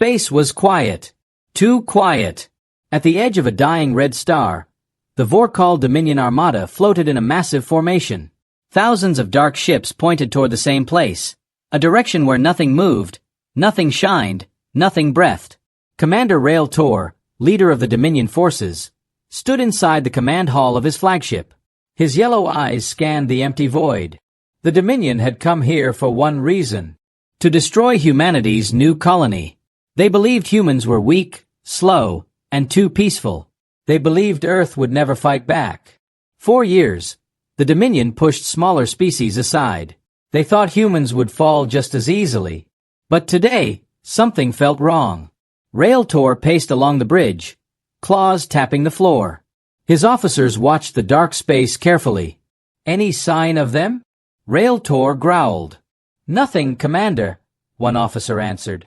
Space was quiet. Too quiet. At the edge of a dying red star, the Vorkal Dominion armada floated in a massive formation. Thousands of dark ships pointed toward the same place, a direction where nothing moved, nothing shined, nothing breathed. Commander Rail Tor, leader of the Dominion forces, stood inside the command hall of his flagship. His yellow eyes scanned the empty void. The Dominion had come here for one reason: to destroy humanity's new colony. They believed humans were weak, slow, and too peaceful. They believed Earth would never fight back. For years, the Dominion pushed smaller species aside. They thought humans would fall just as easily. But today, something felt wrong. Rail Tor paced along the bridge, claws tapping the floor. His officers watched the dark space carefully. "Any sign of them?" Rail Tor growled. "Nothing, Commander," one officer answered.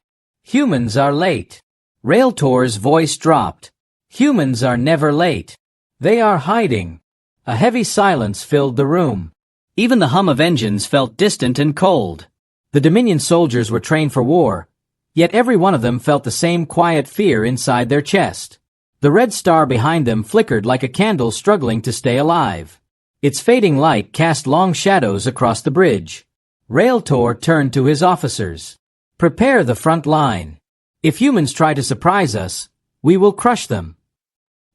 "Humans are late." Rail Tor's voice dropped. "Humans are never late. They are hiding." A heavy silence filled the room. Even the hum of engines felt distant and cold. The Dominion soldiers were trained for war, yet every one of them felt the same quiet fear inside their chest. The red star behind them flickered like a candle struggling to stay alive. Its fading light cast long shadows across the bridge. Rail Tor turned to his officers. "Prepare the front line. If humans try to surprise us, we will crush them."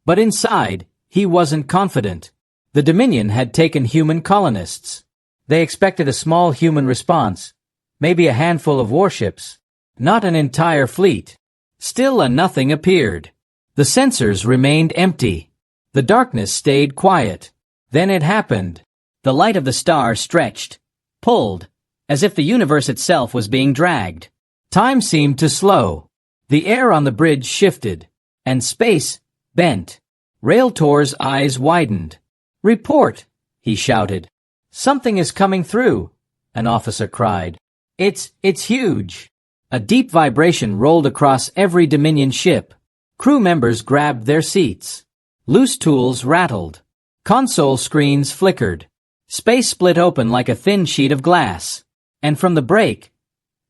But inside, he wasn't confident. The Dominion had taken human colonists. They expected a small human response, maybe a handful of warships, not an entire fleet. Still nothing appeared. The sensors remained empty. The darkness stayed quiet. Then it happened. The light of the star stretched, pulled, as if the universe itself was being dragged. Time seemed to slow. The air on the bridge shifted, and space bent. Rail Tor's eyes widened. "Report," he shouted. "Something is coming through," an officer cried. It's huge." A deep vibration rolled across every Dominion ship. Crew members grabbed their seats. Loose tools rattled. Console screens flickered. Space split open like a thin sheet of glass. And from the break,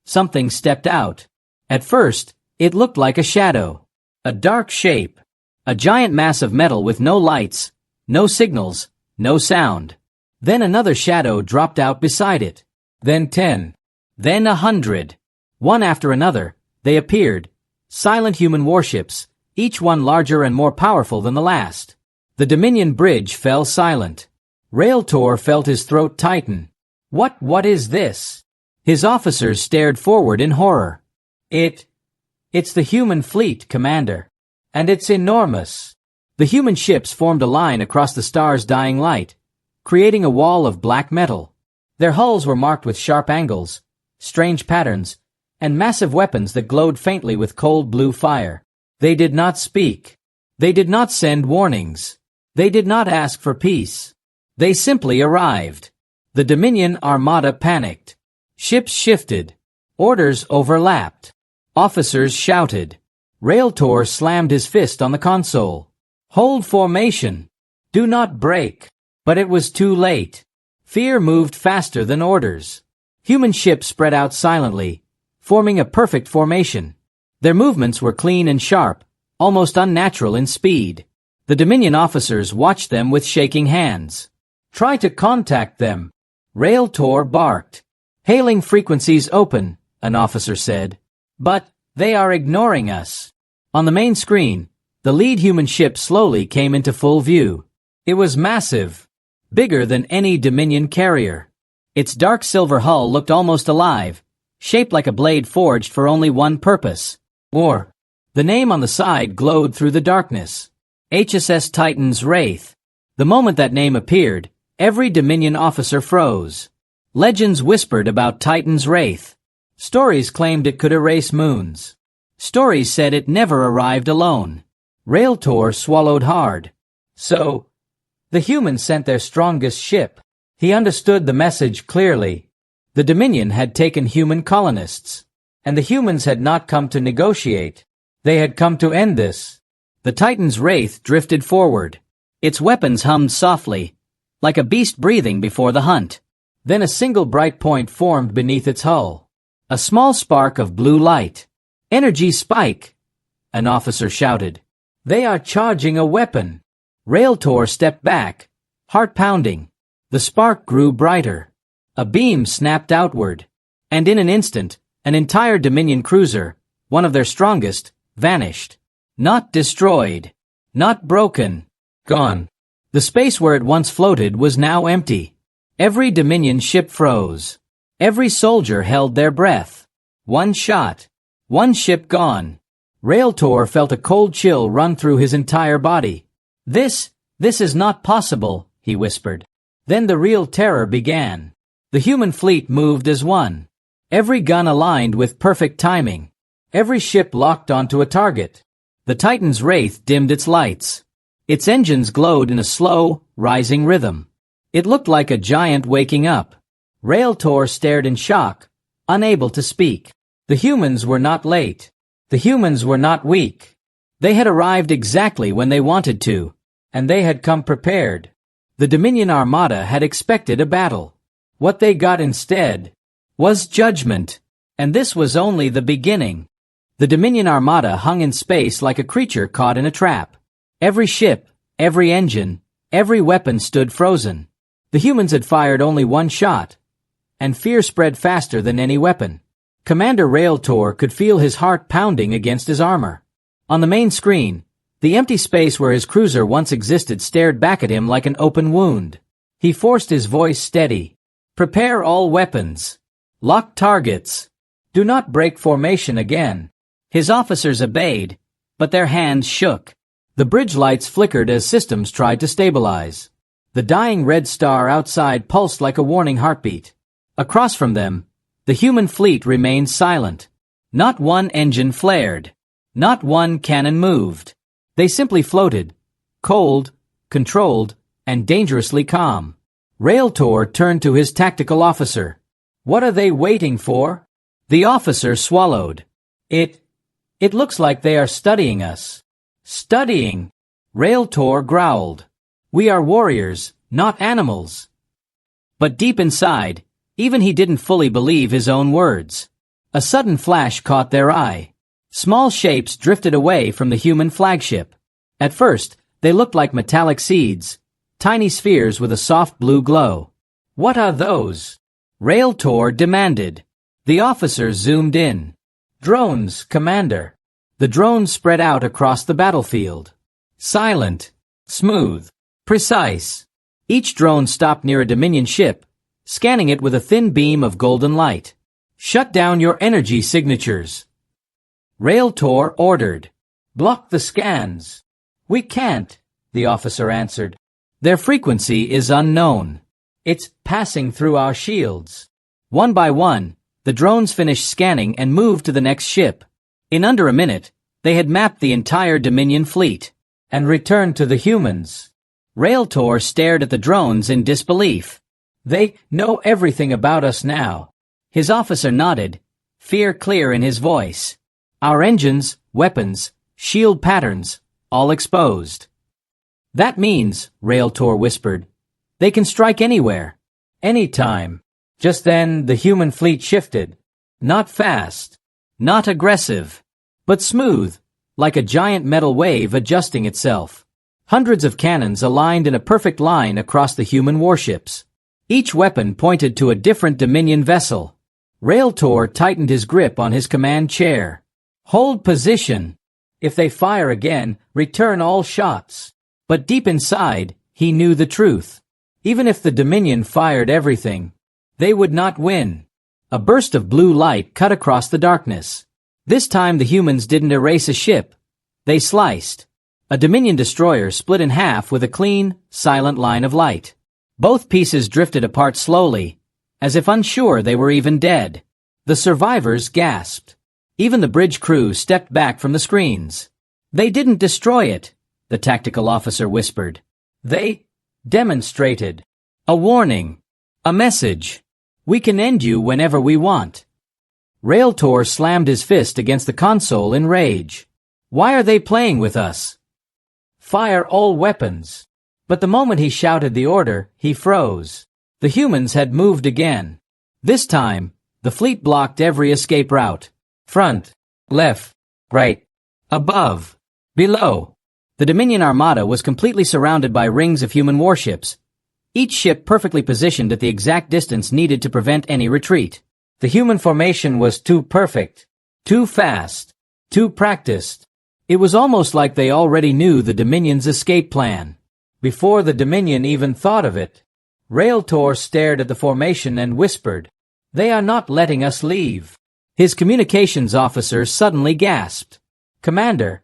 something stepped out. At first, it looked like a shadow. A dark shape. A giant mass of metal with no lights, no signals, no sound. Then another shadow dropped out beside it. Then 10. Then 100. One after another, they appeared. Silent human warships, each one larger and more powerful than the last. The Dominion bridge fell silent. Rail Tor felt his throat tighten. What is this?" His officers stared forward in horror. It's the human fleet, Commander. And it's enormous." The human ships formed a line across the star's dying light, creating a wall of black metal. Their hulls were marked with sharp angles, strange patterns, and massive weapons that glowed faintly with cold blue fire. They did not speak. They did not send warnings. They did not ask for peace. They simply arrived. The Dominion armada panicked. Ships shifted. Orders overlapped. Officers shouted. Rail Tor slammed his fist on the console. "Hold formation. Do not break." But it was too late. Fear moved faster than orders. Human ships spread out silently, forming a perfect formation. Their movements were clean and sharp, almost unnatural in speed. The Dominion officers watched them with shaking hands. "Try to contact them," Rail Tor barked. "Hailing frequencies open," an officer said. "But they are ignoring us." On the main screen, the lead human ship slowly came into full view. It was massive, bigger than any Dominion carrier. Its dark silver hull looked almost alive, shaped like a blade forged for only one purpose: war. The name on the side glowed through the darkness: HSS Titan's Wraith. The moment that name appeared, every Dominion officer froze. Legends whispered about Titan's Wraith. Stories claimed it could erase moons. Stories said it never arrived alone. Rail Tor swallowed hard. So, the humans sent their strongest ship. He understood the message clearly. The Dominion had taken human colonists, and the humans had not come to negotiate. They had come to end this. The Titan's Wraith drifted forward. Its weapons hummed softly, like a beast breathing before the hunt. Then a single bright point formed beneath its hull. A small spark of blue light. Energy spike! An officer shouted. They are charging a weapon. Railtor stepped back, heart pounding. The spark grew brighter. A beam snapped outward. And in an instant, an entire Dominion cruiser, one of their strongest, vanished. Not destroyed. Not broken. Gone. The space where it once floated was now empty. Every Dominion ship froze. Every soldier held their breath. One shot. One ship gone. Railtor felt a cold chill run through his entire body. This is not possible, he whispered. Then the real terror began. The human fleet moved as one. Every gun aligned with perfect timing. Every ship locked onto a target. The Titan's wraith dimmed its lights. Its engines glowed in a slow, rising rhythm. It looked like a giant waking up. Railtor stared in shock, unable to speak. The humans were not late. The humans were not weak. They had arrived exactly when they wanted to, and they had come prepared. The Dominion armada had expected a battle. What they got instead was judgment, and this was only the beginning. The Dominion armada hung in space like a creature caught in a trap. Every ship, every engine, every weapon stood frozen. The humans had fired only one shot, and fear spread faster than any weapon. Commander Railtor could feel his heart pounding against his armor. On the main screen, the empty space where his cruiser once existed stared back at him like an open wound. He forced his voice steady. Prepare all weapons. Lock targets. Do not break formation again. His officers obeyed, but their hands shook. The bridge lights flickered as systems tried to stabilize. The dying red star outside pulsed like a warning heartbeat. Across from them, the human fleet remained silent. Not one engine flared. Not one cannon moved. They simply floated, cold, controlled, and dangerously calm. Railtor turned to his tactical officer. What are they waiting for? The officer swallowed. It looks like they are studying us. Studying? Railtor growled. We are warriors, not animals. But deep inside, even he didn't fully believe his own words. A sudden flash caught their eye. Small shapes drifted away from the human flagship. At first, they looked like metallic seeds, tiny spheres with a soft blue glow. What are those? Railtor demanded. The officer zoomed in. Drones, Commander. The drones spread out across the battlefield. Silent, smooth, precise. Each drone stopped near a Dominion ship, scanning it with a thin beam of golden light. Shut down your energy signatures. Railtor ordered. Block the scans. We can't, the officer answered. Their frequency is unknown. It's passing through our shields. One by one, the drones finished scanning and moved to the next ship. In under a minute, they had mapped the entire Dominion fleet and returned to the humans. Railtor stared at the drones in disbelief. They know everything about us now. His officer nodded, fear clear in his voice. Our engines, weapons, shield patterns, all exposed. That means, Railtor whispered, they can strike anywhere, anytime. Just then, the human fleet shifted. Not fast, not aggressive, but smooth, like a giant metal wave adjusting itself. Hundreds of cannons aligned in a perfect line across the human warships. Each weapon pointed to a different Dominion vessel. Railtor tightened his grip on his command chair. Hold position. If they fire again, return all shots. But deep inside, he knew the truth. Even if the Dominion fired everything, they would not win. A burst of blue light cut across the darkness. This time the humans didn't erase a ship. They sliced. A Dominion destroyer split in half with a clean, silent line of light. Both pieces drifted apart slowly, as if unsure they were even dead. The survivors gasped. Even the bridge crew stepped back from the screens. They didn't destroy it, the tactical officer whispered. They demonstrated. A warning. A message. We can end you whenever we want. Railtor slammed his fist against the console in rage. Why are they playing with us? Fire all weapons. But the moment he shouted the order, he froze. The humans had moved again. This time, the fleet blocked every escape route. Front. left, right, above, below. The Dominion Armada was completely surrounded by rings of human warships, each ship perfectly positioned at the exact distance needed to prevent any retreat. The human formation was too perfect, too fast, too practiced. It was almost like they already knew the Dominion's escape plan, before the Dominion even thought of it. Railtor stared at the formation and whispered, "They are not letting us leave." His communications officer suddenly gasped. "Commander,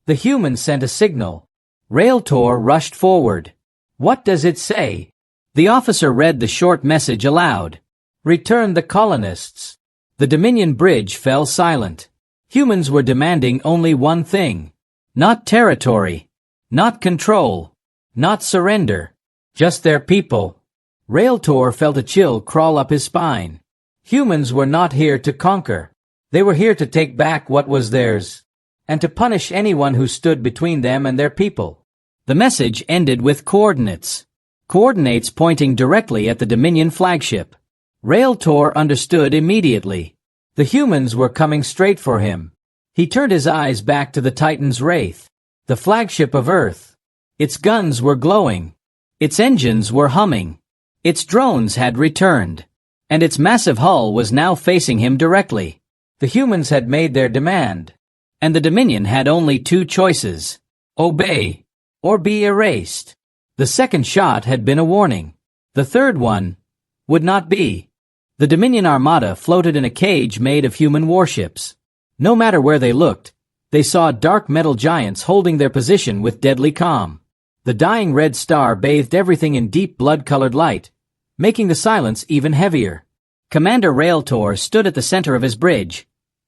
the human sent a signal." Railtor rushed forward. "What does it say?" The officer read the short message aloud. "Return the colonists." The Dominion bridge fell silent. Humans were demanding only one thing. Not territory. Not control. Not surrender. Just their people. Railtor felt a chill crawl up his spine. Humans were not here to conquer. They were here to take back what was theirs, and to punish anyone who stood between them and their people. The message ended with coordinates. Coordinates pointing directly at the Dominion flagship. Railtor understood immediately. The humans were coming straight for him. He turned his eyes back to the Titan's Wraith, the flagship of Earth. Its guns were glowing. Its engines were humming. Its drones had returned. And its massive hull was now facing him directly. The humans had made their demand. And the Dominion had only two choices: obey, or be erased. The second shot had been a warning. The third one would not be. The Dominion Armada floated in a cage made of human warships. No matter where they looked, they saw dark metal giants holding their position with deadly calm. The dying red star bathed everything in deep blood-colored light, making the silence even heavier. Commander Railtor stood at the center of his bridge,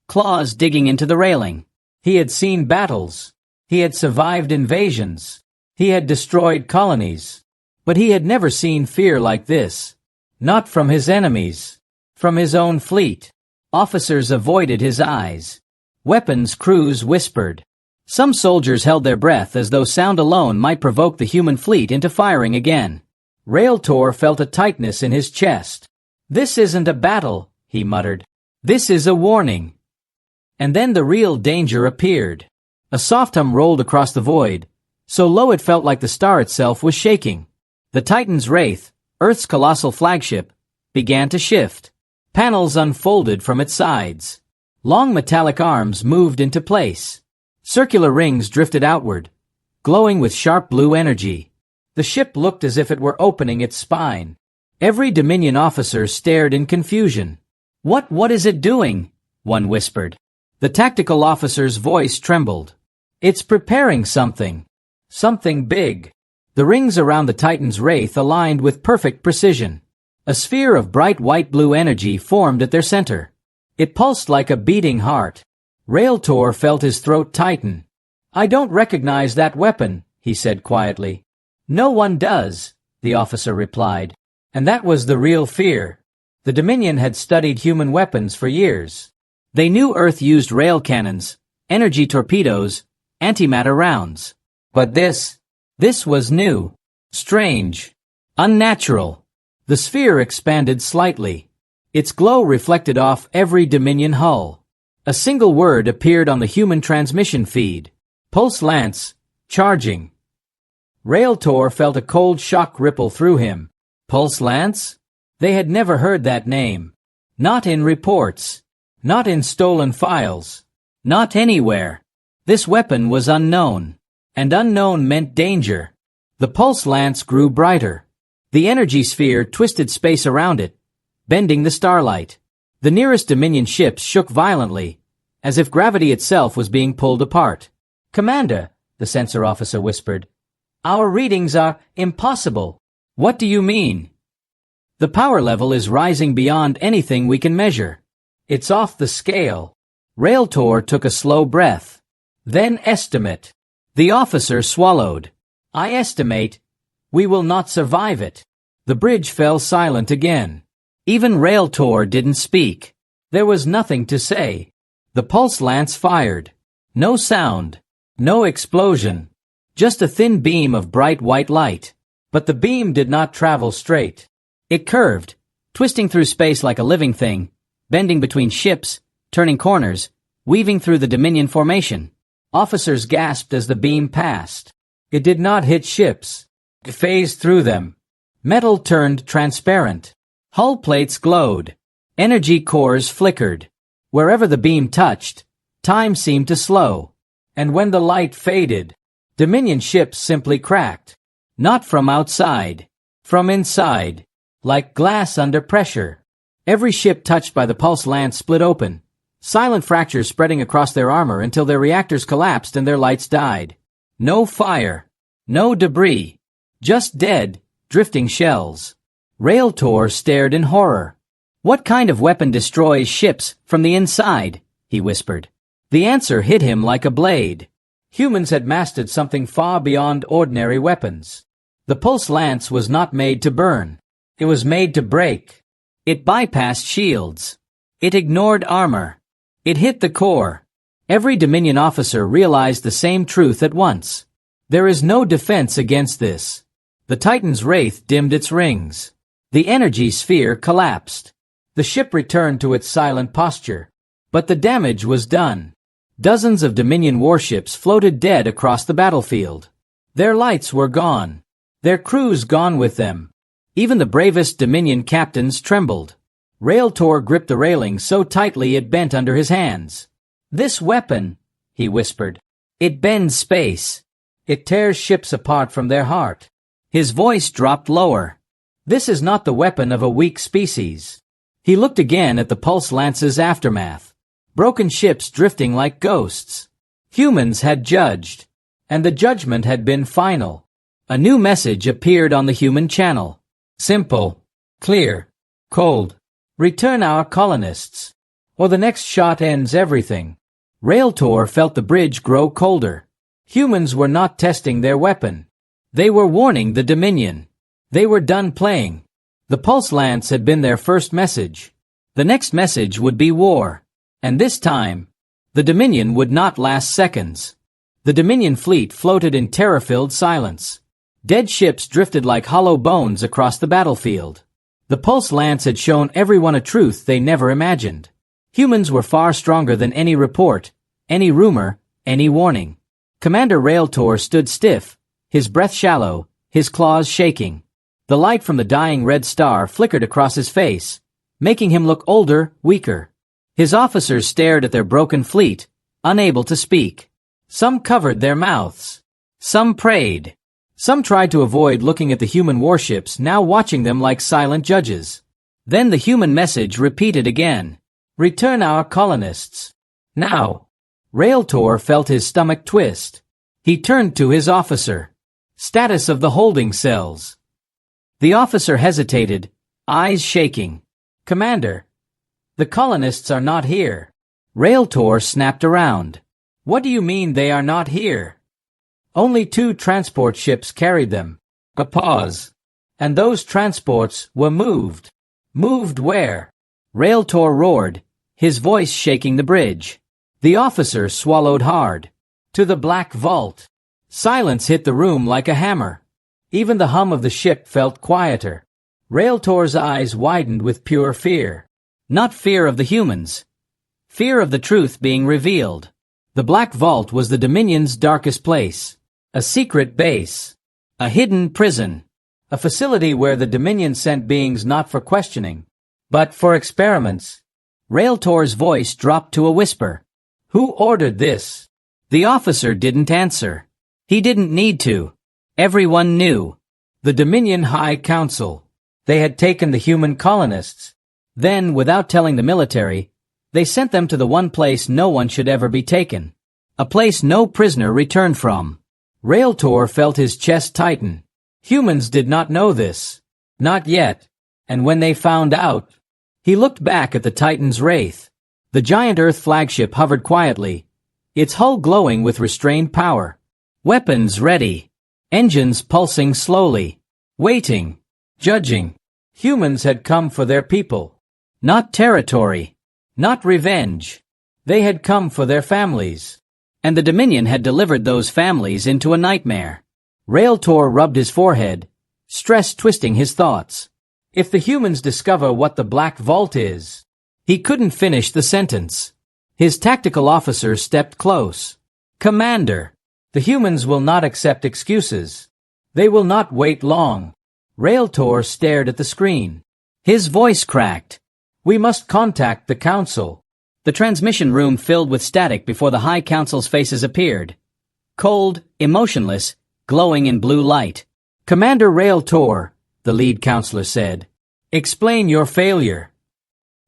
claws digging into the railing. He had seen battles. He had survived invasions. He had destroyed colonies. But he had never seen fear like this. Not from his enemies. From his own fleet. Officers avoided his eyes. Weapons crews whispered. Some soldiers held their breath as though sound alone might provoke the human fleet into firing again. Railtor felt a tightness in his chest. "This isn't a battle," he muttered. "This is a warning." And then the real danger appeared. A soft hum rolled across the void, so low it felt like the star itself was shaking. The Titan's Wraith, Earth's colossal flagship, began to shift. Panels unfolded from its sides. Long metallic arms moved into place. Circular rings drifted outward, glowing with sharp blue energy. The ship looked as if it were opening its spine. Every Dominion officer stared in confusion. What is it doing?" one whispered. The tactical officer's voice trembled. "It's preparing something. Something big." The rings around the Titan's Wraith aligned with perfect precision. A sphere of bright white-blue energy formed at their center. It pulsed like a beating heart. Railtor felt his throat tighten. "I don't recognize that weapon," he said quietly. "No one does," the officer replied. And that was the real fear. The Dominion had studied human weapons for years. They knew Earth used rail cannons, energy torpedoes, antimatter rounds. But this was new, strange, unnatural. The sphere expanded slightly. Its glow reflected off every Dominion hull. A single word appeared on the human transmission feed. "Pulse Lance, charging." Railtor felt a cold shock ripple through him. Pulse Lance? They had never heard that name. Not in reports. Not in stolen files. Not anywhere. This weapon was unknown. And unknown meant danger. The Pulse Lance grew brighter. The energy sphere twisted space around it, bending the starlight. The nearest Dominion ships shook violently, as if gravity itself was being pulled apart. "Commander," the sensor officer whispered, "our readings are impossible." "What do you mean?" "The power level is rising beyond anything we can measure. It's off the scale." Railtor took a slow breath. "Then estimate." The officer swallowed. "I estimate we will not survive it." The bridge fell silent again. Even Railtor didn't speak. There was nothing to say. The Pulse Lance fired. No sound. No explosion. Just a thin beam of bright white light. But the beam did not travel straight. It curved, twisting through space like a living thing, bending between ships, turning corners, weaving through the Dominion formation. Officers gasped as the beam passed. It did not hit ships. It phased through them. Metal turned transparent. Hull plates glowed. Energy cores flickered. Wherever the beam touched, time seemed to slow. And when the light faded, Dominion ships simply cracked. Not from outside. From inside. Like glass under pressure. Every ship touched by the pulse lance split open. Silent fractures spreading across their armor until their reactors collapsed and their lights died. No fire. No debris. Just dead, drifting shells. Railtor stared in horror. "What kind of weapon destroys ships from the inside?" he whispered. The answer hit him like a blade. Humans had mastered something far beyond ordinary weapons. The pulse lance was not made to burn. It was made to break. It bypassed shields. It ignored armor. It hit the core. Every Dominion officer realized the same truth at once. There is no defense against this. The Titan's wraith dimmed its rings. The energy sphere collapsed. The ship returned to its silent posture. But the damage was done. Dozens of Dominion warships floated dead across the battlefield. Their lights were gone. Their crews gone with them. Even the bravest Dominion captains trembled. Railtor gripped the railing so tightly it bent under his hands. "This weapon," he whispered. "It bends space. It tears ships apart from their heart." His voice dropped lower. "This is not the weapon of a weak species." He looked again at the pulse lance's aftermath. Broken ships drifting like ghosts. Humans had judged. And the judgment had been final. A new message appeared on the human channel. Simple. Clear. Cold. "Return our colonists, or the next shot ends everything." Railtor felt the bridge grow colder. Humans were not testing their weapon. They were warning the Dominion. They were done playing. The pulse lance had been their first message. The next message would be war. And this time, the Dominion would not last seconds. The Dominion fleet floated in terror-filled silence. Dead ships drifted like hollow bones across the battlefield. The pulse lance had shown everyone a truth they never imagined. Humans were far stronger than any report, any rumor, any warning. Commander Railtor stood stiff, his breath shallow, his claws shaking. The light from the dying red star flickered across his face, making him look older, weaker. His officers stared at their broken fleet, unable to speak. Some covered their mouths. Some prayed. Some tried to avoid looking at the human warships, now watching them like silent judges. Then the human message repeated again. "Return our colonists. Now." Railtor felt his stomach twist. He turned to his officer. "Status of the holding cells." The officer hesitated, eyes shaking. "Commander, the colonists are not here." Railtor snapped around. "What do you mean they are not here?" "Only 2 transport ships carried them." A pause. "And those transports were moved." "Moved where?" Railtor roared, his voice shaking the bridge. The officer swallowed hard. "To the Black Vault." Silence hit the room like a hammer. Even the hum of the ship felt quieter. Railtor's eyes widened with pure fear. Not fear of the humans. Fear of the truth being revealed. The Black Vault was the Dominion's darkest place. A secret base. A hidden prison. A facility where the Dominion sent beings not for questioning, but for experiments. Railtor's voice dropped to a whisper. "Who ordered this?" The officer didn't answer. He didn't need to. Everyone knew. The Dominion High Council. They had taken the human colonists. Then, without telling the military, they sent them to the one place no one should ever be taken. A place no prisoner returned from. Railtor felt his chest tighten. Humans did not know this. Not yet. And when they found out, he looked back at the Titan's wraith. The giant Earth flagship hovered quietly, its hull glowing with restrained power. Weapons ready. Engines pulsing slowly. Waiting. Judging. Humans had come for their people. Not territory. Not revenge. They had come for their families. And the Dominion had delivered those families into a nightmare. Railtor rubbed his forehead, stress twisting his thoughts. If the humans discover what the Black Vault is... He couldn't finish the sentence. His tactical officer stepped close. "Commander, the humans will not accept excuses. They will not wait long." Railtor stared at the screen. His voice cracked. "We must contact the Council." The transmission room filled with static before the High Council's faces appeared. Cold, emotionless, glowing in blue light. "Commander Railtor," the lead counselor said. "Explain your failure."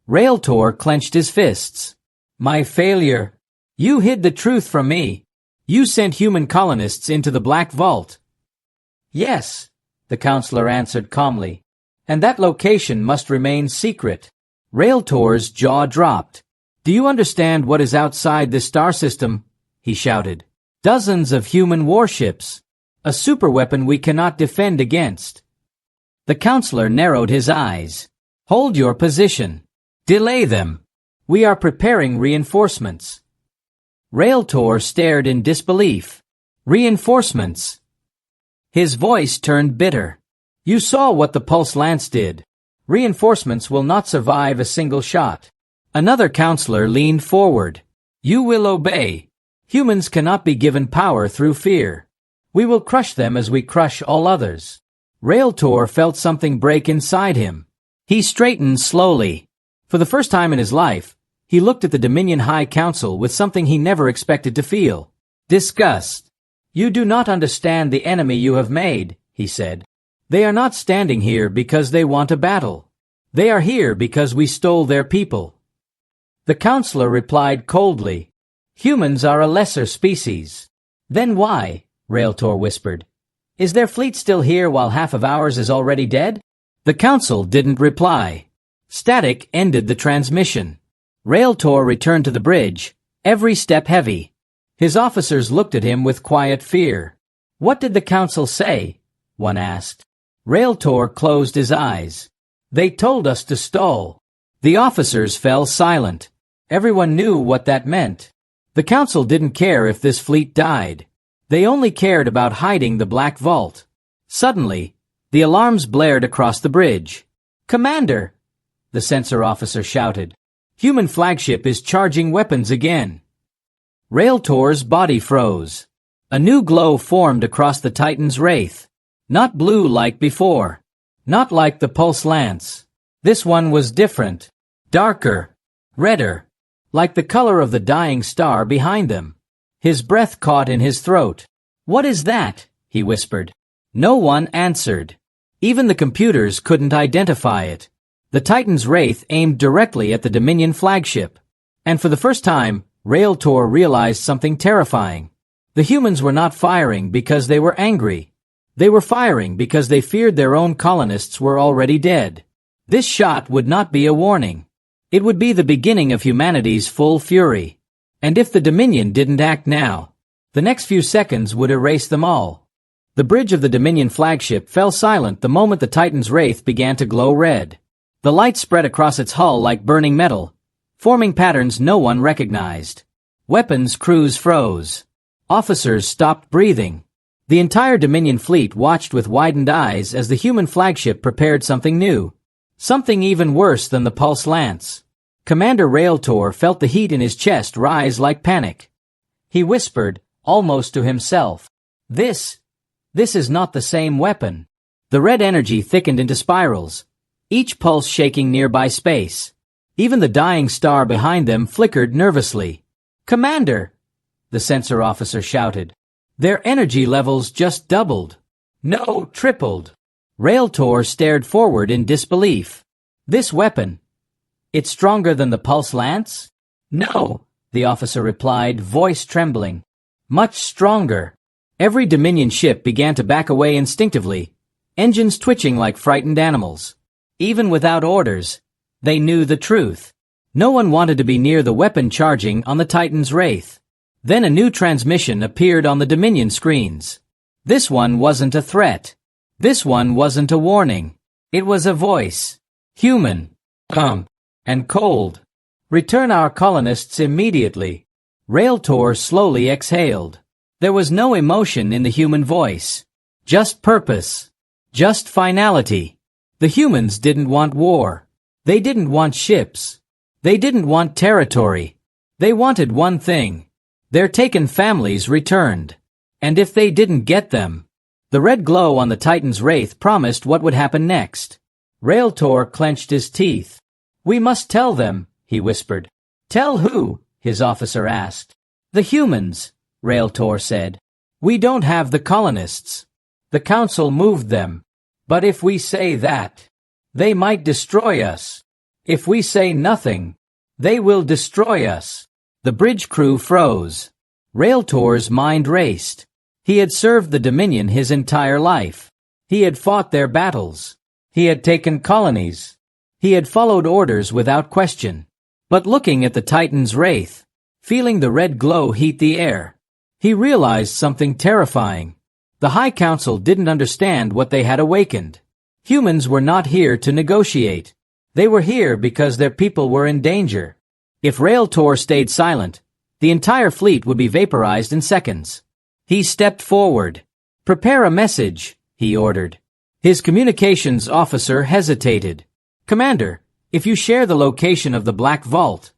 Railtor clenched his fists. "My failure? You hid the truth from me. You sent human colonists into the Black Vault." "Yes," the counselor answered calmly. "And that location must remain secret." Railtor's jaw dropped. "Do you understand what is outside this star system?" he shouted. "Dozens of human warships. A superweapon we cannot defend against." The counselor narrowed his eyes. "Hold your position. Delay them. We are preparing reinforcements." Railtor stared in disbelief. "Reinforcements?" His voice turned bitter. "You saw what the Pulse Lance did. Reinforcements will not survive a single shot." Another counselor leaned forward. "You will obey. Humans cannot be given power through fear. We will crush them as we crush all others." Railtor felt something break inside him. He straightened slowly. For the first time in his life, he looked at the Dominion High Council with something he never expected to feel. Disgust. "You do not understand the enemy you have made," he said. "They are not standing here because they want a battle. They are here because we stole their people." The counselor replied coldly, "Humans are a lesser species." "Then why?" Railtor whispered. "Is their fleet still here while half of ours is already dead?" The council didn't reply. Static ended the transmission. Railtor returned to the bridge, every step heavy. His officers looked at him with quiet fear. "What did the council say?" one asked. Railtor closed his eyes. "They told us to stall." The officers fell silent. Everyone knew what that meant. The council didn't care if this fleet died. They only cared about hiding the Black Vault. Suddenly, the alarms blared across the bridge. "Commander!" the sensor officer shouted. "Human flagship is charging weapons again." Railtor's body froze. A new glow formed across the Titan's wraith. Not blue like before. Not like the Pulse Lance. This one was different. Darker. Redder. Like the color of the dying star behind them. His breath caught in his throat. "What is that?" he whispered. No one answered. Even the computers couldn't identify it. The Titan's wraith aimed directly at the Dominion flagship. And for the first time, Railtor realized something terrifying. The humans were not firing because they were angry. They were firing because they feared their own colonists were already dead. This shot would not be a warning. It would be the beginning of humanity's full fury. And if the Dominion didn't act now, the next few seconds would erase them all. The bridge of the Dominion flagship fell silent the moment the Titan's wraith began to glow red. The light spread across its hull like burning metal, forming patterns no one recognized. Weapons crews froze. Officers stopped breathing. The entire Dominion fleet watched with widened eyes as the human flagship prepared something new. Something even worse than the Pulse Lance. Commander Railtor felt the heat in his chest rise like panic. He whispered, almost to himself, This is not the same weapon." The red energy thickened into spirals, each pulse shaking nearby space. Even the dying star behind them flickered nervously. "Commander!" the sensor officer shouted. "Their energy levels just doubled." "No, tripled." Railtor stared forward in disbelief. "This weapon, it's stronger than the Pulse Lance?" "No," the officer replied, voice trembling. "Much stronger." Every Dominion ship began to back away instinctively, engines twitching like frightened animals. Even without orders, they knew the truth. No one wanted to be near the weapon charging on the Titan's wraith. Then a new transmission appeared on the Dominion screens. This one wasn't a threat. This one wasn't a warning. It was a voice. Human. Calm. And cold. "Return our colonists immediately." Railtor slowly exhaled. There was no emotion in the human voice. Just purpose. Just finality. The humans didn't want war. They didn't want ships. They didn't want territory. They wanted one thing. Their taken families returned. And if they didn't get them, the red glow on the Titan's wraith promised what would happen next. Railtor clenched his teeth. "We must tell them," he whispered. "Tell who?" his officer asked. "The humans," Railtor said. "We don't have the colonists. The council moved them. But if we say that, they might destroy us. If we say nothing, they will destroy us." The bridge crew froze. Railtor's mind raced. He had served the Dominion his entire life. He had fought their battles. He had taken colonies. He had followed orders without question. But looking at the Titan's wraith, feeling the red glow heat the air, he realized something terrifying. The High Council didn't understand what they had awakened. Humans were not here to negotiate. They were here because their people were in danger. If Railtor stayed silent, the entire fleet would be vaporized in seconds. He stepped forward. "Prepare a message," he ordered. His communications officer hesitated. "Commander, if you share the location of the Black Vault..."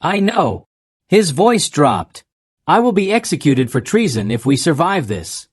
"I know." His voice dropped. "I will be executed for treason if we survive this."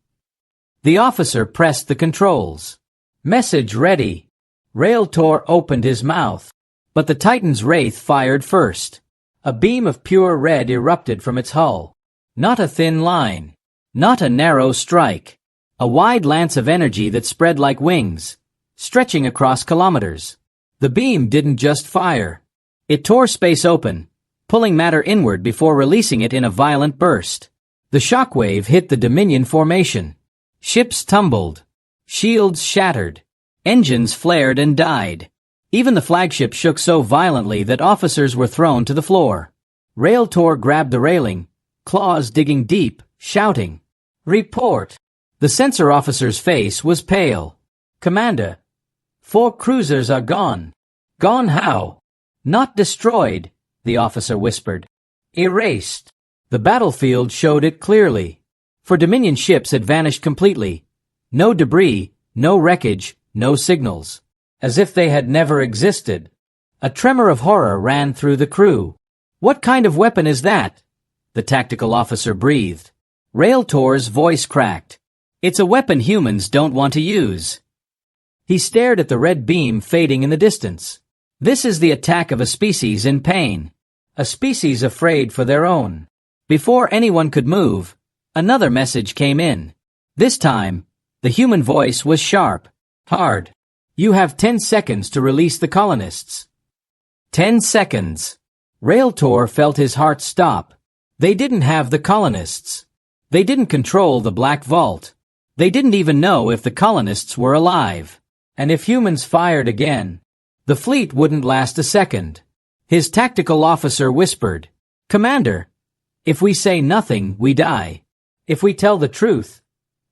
The officer pressed the controls. "Message ready." Railtor opened his mouth. But the Titan's wraith fired first. A beam of pure red erupted from its hull. Not a thin line. Not a narrow strike. A wide lance of energy that spread like wings, stretching across kilometers. The beam didn't just fire. It tore space open, pulling matter inward before releasing it in a violent burst. The shockwave hit the Dominion formation. Ships tumbled. Shields shattered. Engines flared and died. Even the flagship shook so violently that officers were thrown to the floor. Railtor grabbed the railing, claws digging deep, shouting, "Report!" The sensor officer's face was pale. "Commander, 4 cruisers are gone." "Gone how?" "Not destroyed," the officer whispered. "Erased." The battlefield showed it clearly. For Dominion ships had vanished completely. No debris, no wreckage, no signals. As if they had never existed. A tremor of horror ran through the crew. "What kind of weapon is that?" the tactical officer breathed. Railtor's voice cracked. "It's a weapon humans don't want to use." He stared at the red beam fading in the distance. "This is the attack of a species in pain. A species afraid for their own." Before anyone could move, another message came in. This time, the human voice was sharp, hard. "You have 10 seconds to release the colonists." 10 seconds. Railtor felt his heart stop. They didn't have the colonists. They didn't control the Black Vault. They didn't even know if the colonists were alive. And if humans fired again, the fleet wouldn't last a second. His tactical officer whispered, "Commander, if we say nothing, we die. If we tell the truth,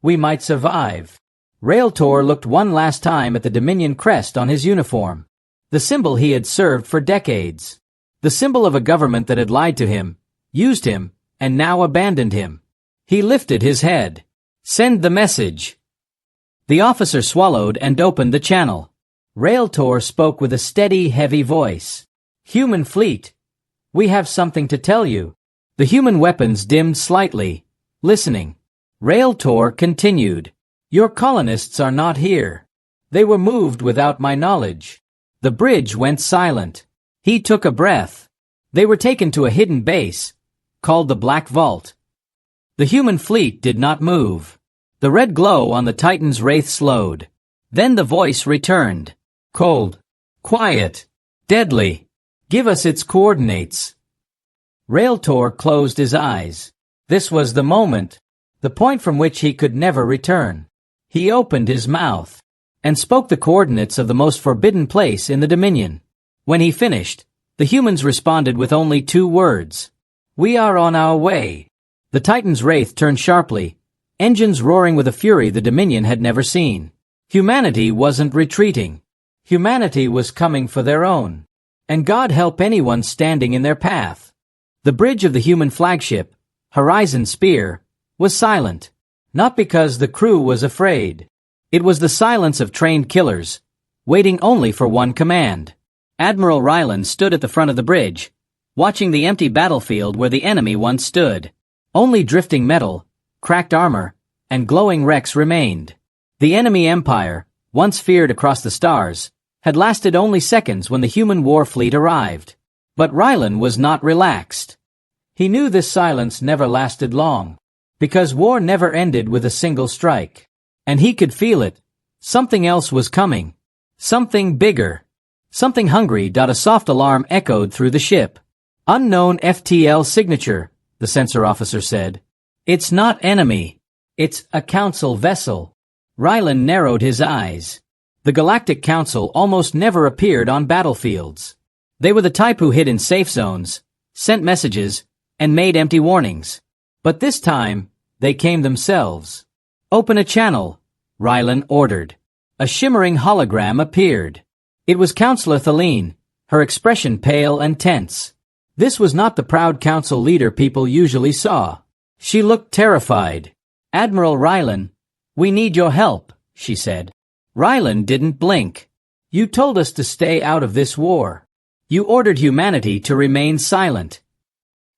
we might survive." Railtor looked one last time at the Dominion crest on his uniform. The symbol he had served for decades. The symbol of a government that had lied to him, used him, and now abandoned him. He lifted his head. "Send the message." The officer swallowed and opened the channel. Railtor spoke with a steady, heavy voice. "Human fleet, we have something to tell you." The human weapons dimmed slightly, listening. Railtor continued. "Your colonists are not here. They were moved without my knowledge." The bridge went silent. He took a breath. They were taken to a hidden base, called the Black Vault. The human fleet did not move. The red glow on the Titan's wraith slowed. Then the voice returned. Cold. Quiet. Deadly. "Give us its coordinates." Railtor closed his eyes. This was the moment. The point from which he could never return. He opened his mouth and spoke the coordinates of the most forbidden place in the Dominion. When he finished, the humans responded with only 2 words. "We are on our way." The Titan's wraith turned sharply, engines roaring with a fury the Dominion had never seen. Humanity wasn't retreating. Humanity was coming for their own. And God help anyone standing in their path. The bridge of the human flagship, Horizon Spear, was silent. Not because the crew was afraid. It was the silence of trained killers, waiting only for one command. Admiral Rylan stood at the front of the bridge, watching the empty battlefield where the enemy once stood. Only drifting metal, cracked armor, and glowing wrecks remained. The enemy empire, once feared across the stars, had lasted only seconds when the human war fleet arrived. But Rylan was not relaxed. He knew this silence never lasted long, because war never ended with a single strike. And he could feel it. Something else was coming. Something bigger. Something hungry. A soft alarm echoed through the ship. Unknown FTL signature, the sensor officer said. It's not enemy. It's a council vessel. Rylan narrowed his eyes. The Galactic Council almost never appeared on battlefields. They were the type who hid in safe zones, sent messages, and made empty warnings. But this time, they came themselves. Open a channel, Rylan ordered. A shimmering hologram appeared. It was Counselor Thaleen, her expression pale and tense. This was not the proud council leader people usually saw. She looked terrified. Admiral Rylan, we need your help, she said. Rylan didn't blink. You told us to stay out of this war. You ordered humanity to remain silent.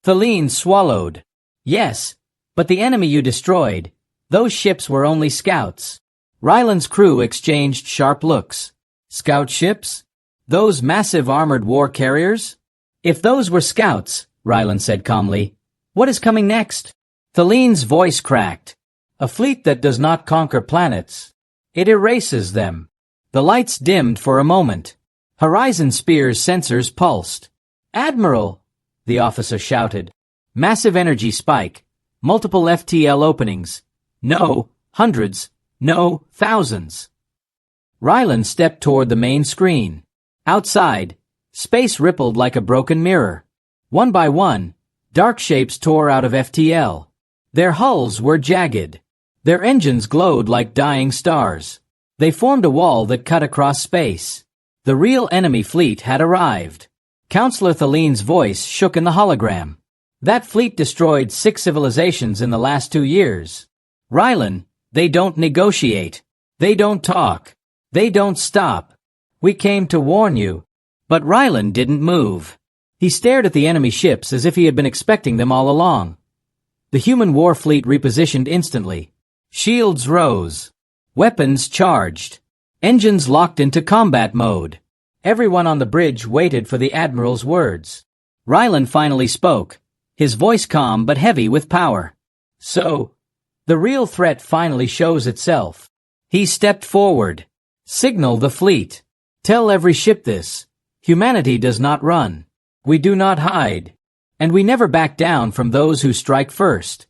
Thaleen swallowed. Yes, but the enemy you destroyed, those ships were only scouts. Rylan's crew exchanged sharp looks. Scout ships? Those massive armored war carriers? If those were scouts, Rylan said calmly, what is coming next? Thaleen's voice cracked. A fleet that does not conquer planets. It erases them. The lights dimmed for a moment. Horizon Spear's sensors pulsed. Admiral, the officer shouted. Massive energy spike. Multiple FTL openings. No, hundreds. No, thousands. Rylan stepped toward the main screen. Outside, space rippled like a broken mirror. One by one, dark shapes tore out of FTL. Their hulls were jagged. Their engines glowed like dying stars. They formed a wall that cut across space. The real enemy fleet had arrived. Counselor Thaleen's voice shook in the hologram. That fleet destroyed 6 civilizations in the last 2 years. Rylan, they don't negotiate. They don't talk. They don't stop. We came to warn you. But Rylan didn't move. He stared at the enemy ships as if he had been expecting them all along. The human war fleet repositioned instantly. Shields rose. Weapons charged. Engines locked into combat mode. Everyone on the bridge waited for the Admiral's words. Rylan finally spoke, his voice calm but heavy with power. So, the real threat finally shows itself. He stepped forward. Signal the fleet. Tell every ship this. Humanity does not run. We do not hide. And we never back down from those who strike first.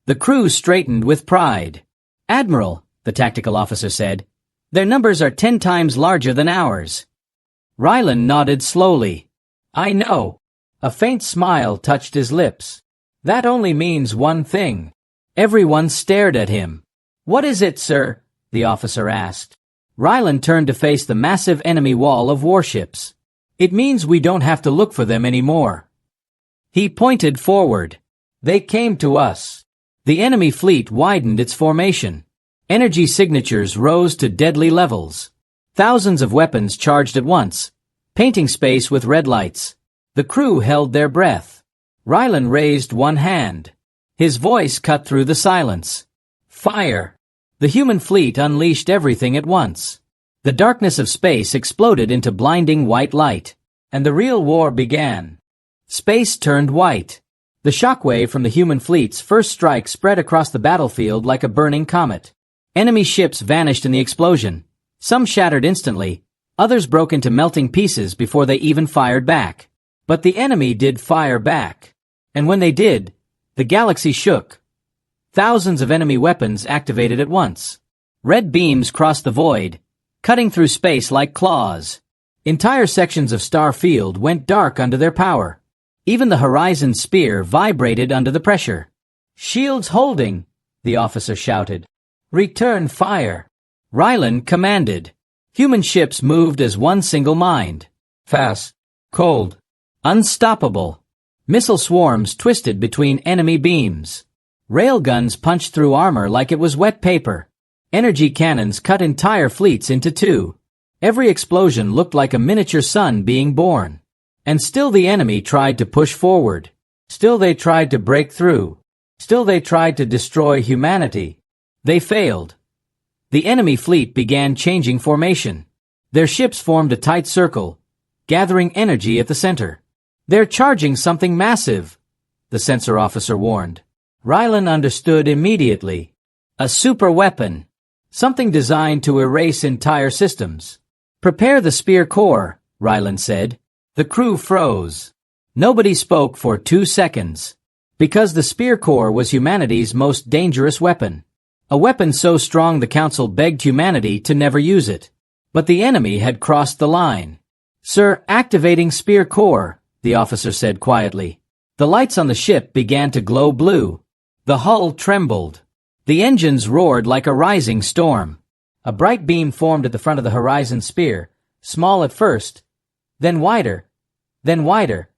The crew straightened with pride. Admiral, the tactical officer said, their numbers are 10 times larger than ours. Rylan nodded slowly. I know. A faint smile touched his lips. That only means one thing. Everyone stared at him. What is it, sir? The officer asked. Rylan turned to face the massive enemy wall of warships. It means we don't have to look for them anymore. He pointed forward. They came to us. The enemy fleet widened its formation. Energy signatures rose to deadly levels. Thousands of weapons charged at once, painting space with red lights. The crew held their breath. Rylan raised one hand. His voice cut through the silence. Fire! The human fleet unleashed everything at once. The darkness of space exploded into blinding white light, and the real war began. Space turned white. The shockwave from the human fleet's first strike spread across the battlefield like a burning comet. Enemy ships vanished in the explosion. Some shattered instantly, others broke into melting pieces before they even fired back. But the enemy did fire back. And when they did, the galaxy shook. Thousands of enemy weapons activated at once. Red beams crossed the void, cutting through space like claws. Entire sections of Star Field went dark under their power. Even the Horizon Spear vibrated under the pressure. Shields holding, the officer shouted. Return fire. Rylan commanded. Human ships moved as one single mind. Fast. Cold. Unstoppable. Missile swarms twisted between enemy beams. Railguns punched through armor like it was wet paper. Energy cannons cut entire fleets into two. Every explosion looked like a miniature sun being born. And still the enemy tried to push forward. Still they tried to break through. Still they tried to destroy humanity. They failed. The enemy fleet began changing formation. Their ships formed a tight circle, gathering energy at the center. "They're charging something massive," the sensor officer warned. Rylan understood immediately. A super weapon. Something designed to erase entire systems. "Prepare the spear core," Rylan said. The crew froze. Nobody spoke for 2 seconds. Because the spear core was humanity's most dangerous weapon. A weapon so strong the Council begged humanity to never use it. But the enemy had crossed the line. "Sir, activating spear core," the officer said quietly. The lights on the ship began to glow blue. The hull trembled. The engines roared like a rising storm. A bright beam formed at the front of the horizon spear, small at first, then wider,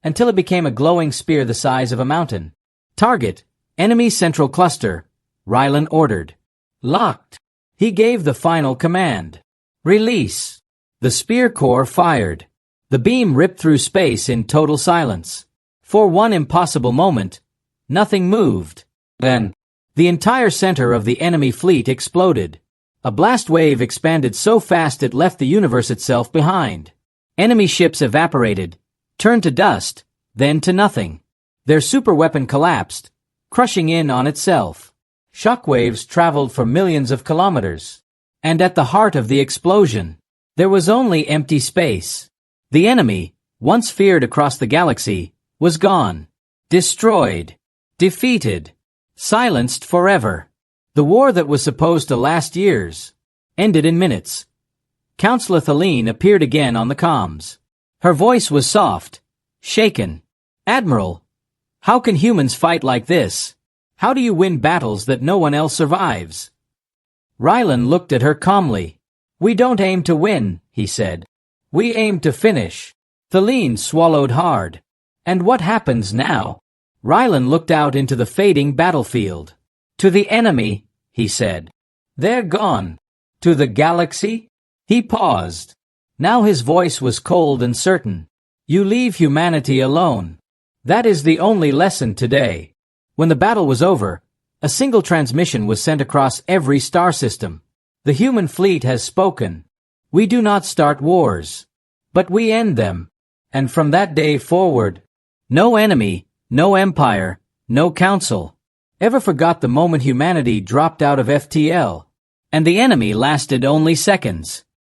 until it became a glowing spear the size of a mountain. "Target, enemy central cluster," Rylan ordered. "Locked." He gave the final command. "Release." The spear core fired. The beam ripped through space in total silence. For one impossible moment, nothing moved. Then, the entire center of the enemy fleet exploded. A blast wave expanded so fast it left the universe itself behind. Enemy ships evaporated, turned to dust, then to nothing. Their superweapon collapsed, crushing in on itself. Shockwaves traveled for millions of kilometers. And at the heart of the explosion, there was only empty space. The enemy, once feared across the galaxy, was gone. Destroyed. Defeated. Silenced forever. The war that was supposed to last years ended in minutes. Councillor Thaleen appeared again on the comms. Her voice was soft, shaken. "Admiral, how can humans fight like this? How do you win battles that no one else survives?" Rylan looked at her calmly. "We don't aim to win," he said. "We aim to finish." Thaleen swallowed hard. "And what happens now?" Rylan looked out into the fading battlefield. "To the enemy," he said. "They're gone." "To the galaxy?" He paused. Now his voice was cold and certain. "You leave humanity alone. That is the only lesson today." When the battle was over, a single transmission was sent across every star system. "The human fleet has spoken. We do not start wars, but we end them." And from that day forward, no enemy, no empire, no council ever forgot the moment humanity dropped out of FTL. And the enemy lasted only seconds.